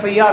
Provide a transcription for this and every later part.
FIR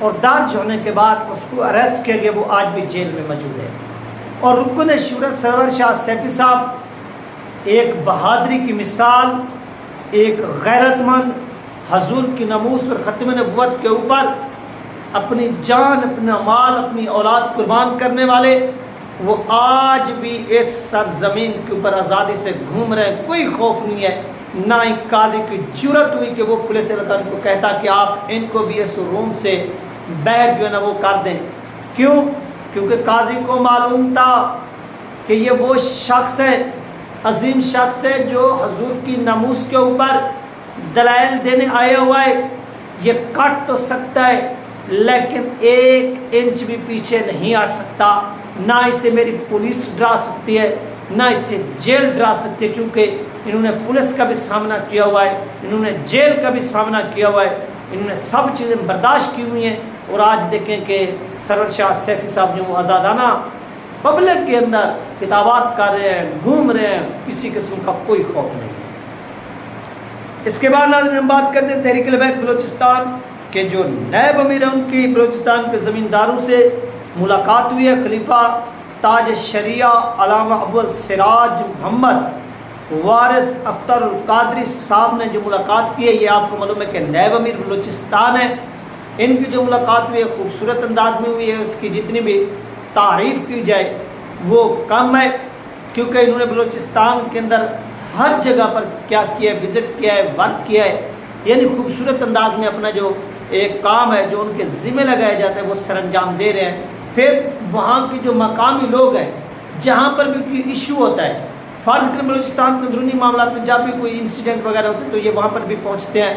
اور درج ہونے کے بعد اس کو اریسٹ کیا گیا، وہ آج بھی جیل میں موجود ہے۔ اور رکن شورا سرور شاہ سیفی صاحب ایک بہادری کی مثال، ایک غیرت مند، حضور کی ناموس اور ختم نبوت کے اوپر اپنی جان، اپنا مال، اپنی اولاد قربان کرنے والے، وہ آج بھی اس سرزمین کے اوپر آزادی سے گھوم رہے ہیں، کوئی خوف نہیں ہے۔ نہ ہی قاضی کی جرت ہوئی کہ وہ پولیس اہلکار کو کہتا کہ آپ ان کو بھی اس روم سے باہر جو ہے نا وہ کر دیں۔ کیوں؟ کیونکہ قاضی کو معلوم تھا کہ یہ وہ شخص ہے، عظیم شخص ہے، جو حضور کی ناموس کے اوپر دلائل دینے آیا ہوا ہے۔ یہ کٹ تو سکتا ہے لیکن 1 انچ بھی پیچھے نہیں ہٹ سکتا، نہ اسے میری پولیس ڈرا سکتی ہے، نہ اسے جیل ڈرا سکتی ہے، کیونکہ انہوں نے پولیس کا بھی سامنا کیا ہوا ہے، انہوں نے جیل کا بھی سامنا کیا ہوا ہے، انہوں نے سب چیزیں برداشت کی ہوئی ہیں۔ اور آج دیکھیں کہ سرور شاہ سیفی صاحب جو آزادانہ پبلک کے اندر خطابات کر رہے ہیں، گھوم رہے ہیں، کسی قسم کا کوئی خوف نہیں ہے۔ اس کے بعد ناظرین ہم بات کرتے ہیں تحریک لبیک بلوچستان کے جو نائب امیر ہیں، ان کی بلوچستان کے زمینداروں سے ملاقات ہوئی ہے۔ خلیفہ تاج شریعہ علامہ ابو السراج محمد وارث اختر القادری صاحب نے جو ملاقات کی ہے، یہ آپ کو معلوم ہے کہ نائب امیر بلوچستان ہے۔ ان کی جو ملاقات ہوئی ہے خوبصورت انداز میں ہوئی ہے، اس کی جتنی بھی تعریف کی جائے وہ کم ہے، کیونکہ انہوں نے بلوچستان کے اندر ہر جگہ پر کیا کیا ہے، وزٹ کیا ہے، ورک کیا ہے، یعنی خوبصورت انداز میں اپنا جو ایک کام ہے جو ان کے ذمہ لگایا جاتا ہے وہ سر انجام دے رہے ہیں۔ پھر وہاں کی جو مقامی لوگ ہیں، جہاں پر بھی کوئی ایشو ہوتا ہے، فرض کریں بلوچستان کے اندرونی معاملات میں جب بھی کوئی انسیڈنٹ وغیرہ ہوتا ہے تو یہ وہاں پر بھی پہنچتے ہیں،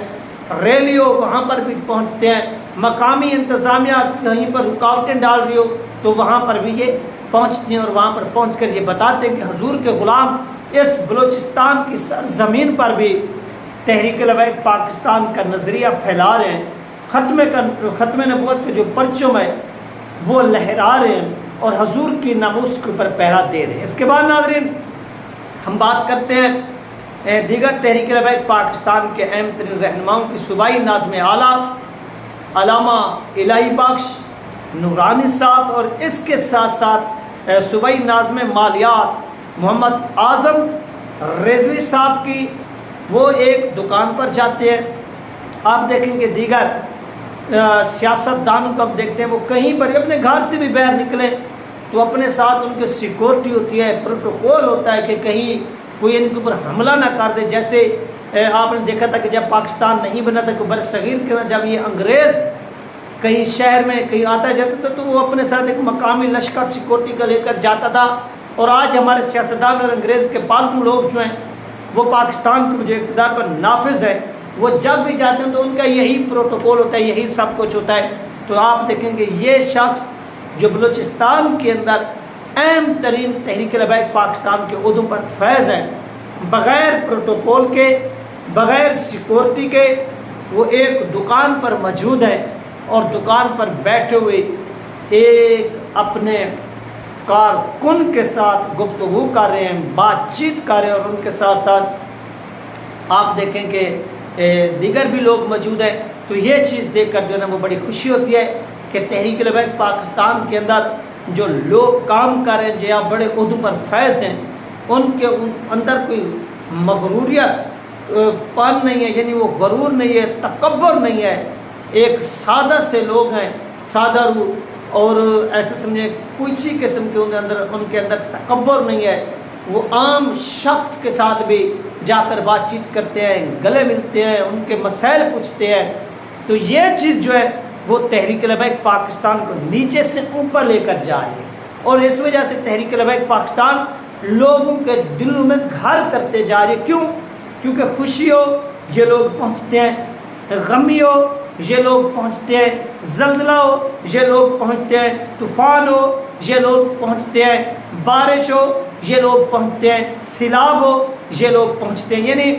ریلی ہو وہاں پر بھی پہنچتے ہیں، مقامی انتظامیہ کہیں پر رکاوٹیں ڈال رہی ہو تو وہاں پر بھی یہ پہنچتے ہیں، اور وہاں پر پہنچ کر یہ بتاتے ہیں کہ حضور کے غلام اس بلوچستان کی سرزمین پر بھی تحریک لبیک پاکستان کا نظریہ پھیلا رہے ہیں، ختم نبوت کے جو پرچم ہے وہ لہرا رہے ہیں اور حضور کی ناموس کے اوپر پہرا دے رہے ہیں۔ اس کے بعد ناظرین ہم بات کرتے ہیں دیگر تحریک لبیک پاکستان کے اہم ترین رہنماؤں کی صوبائی ناظم اعلیٰ علامہ الہی بخش نورانی صاحب، اور اس کے ساتھ ساتھ صوبائی ناظم مالیات محمد اعظم رضوی صاحب کی، وہ ایک دکان پر جاتے ہیں۔ آپ دیکھیں کہ دیگر سیاست دانوں کو آپ دیکھتے ہیں وہ کہیں پر اپنے گھر سے بھی باہر نکلیں تو اپنے ساتھ ان کی سیکورٹی ہوتی ہے، پروٹوکول ہوتا ہے کہ کہیں کوئی ان کے اوپر حملہ نہ کر دے۔ جیسے آپ نے دیکھا تھا کہ جب پاکستان نہیں بنا تھا کہ برصغیر کے اندر جب یہ انگریز کہیں شہر میں کہیں آتا جاتا تھا تو وہ اپنے ساتھ ایک مقامی لشکر سیکورٹی کا لے کر جاتا تھا۔ اور آج ہمارے سیاستدان اور انگریز کے پالتو لوگ جو ہیں وہ پاکستان کے جو اقتدار پر نافذ ہے، وہ جب بھی جاتے ہیں تو ان کا یہی پروٹوکول ہوتا ہے، یہی سب کچھ ہوتا ہے۔ تو آپ دیکھیں گے یہ شخص جو بلوچستان کے اندر اہم ترین تحریک لبیک پاکستان کے عہدوں پر فیض ہیں، بغیر پروٹوکول کے، بغیر سیکورٹی کے وہ ایک دکان پر موجود ہیں اور دکان پر بیٹھے ہوئے ایک اپنے کارکن کے ساتھ گفتگو کر رہے ہیں، بات چیت کر رہے ہیں، اور ان کے ساتھ ساتھ آپ دیکھیں کہ دیگر بھی لوگ موجود ہیں۔ تو یہ چیز دیکھ کر جو ہے نا وہ بڑی خوشی ہوتی ہے کہ تحریک لبیک پاکستان کے اندر جو لوگ کام کر رہے ہیں، جو یا بڑے عہدوں پر فیض ہیں، ان کے اندر کوئی مغروریت پن نہیں ہے، یعنی وہ غرور نہیں ہے، تکبر نہیں ہے، ایک سادہ سے لوگ ہیں، سادہ روح، اور ایسے سمجھیں کسی قسم کے ان کے اندر تکبر نہیں ہے۔ وہ عام شخص کے ساتھ بھی جا کر بات چیت کرتے ہیں، گلے ملتے ہیں، ان کے مسائل پوچھتے ہیں۔ تو یہ چیز جو ہے وہ تحریک لبیک پاکستان کو نیچے سے اوپر لے کر جا رہی ہے، اور اس وجہ سے تحریک لبیک پاکستان لوگوں کے دلوں میں گھر کرتے جا رہی ہے۔ کیوں؟ کیونکہ خوشی ہو یہ لوگ پہنچتے ہیں، غمی ہو یہ لوگ پہنچتے ہیں، زلزلہ ہو یہ لوگ پہنچتے ہیں، طوفان ہو یہ لوگ پہنچتے ہیں، بارش ہو یہ لوگ پہنچتے ہیں، سیلاب ہو یہ لوگ پہنچتے ہیں۔ یعنی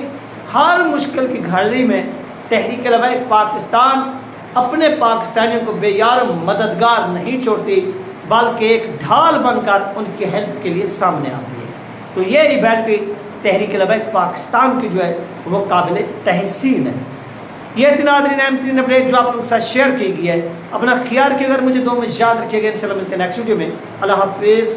ہر مشکل کی گھڑی میں تحریک لبیک پاکستان اپنے پاکستانیوں کو بے یار مددگار نہیں چھوڑتی، بلکہ ایک ڈھال بن کر ان کی ہیلپ کے لیے سامنے آتی ہے۔ تو یہ ایونٹ تحریک لبیک پاکستان کی جو ہے وہ قابل تحسین ہے۔ یہ تھی ناظرین اہم ترین اپڈیٹ جو آپ لوگوں کے ساتھ شیئر کی گئی ہے. اپنا خیال رکھیے گا, مجھے دو میں یاد رکھیے گا. انشاءاللہ ملتے ہیں نیکسٹ ویڈیو میں. اللہ حافظ.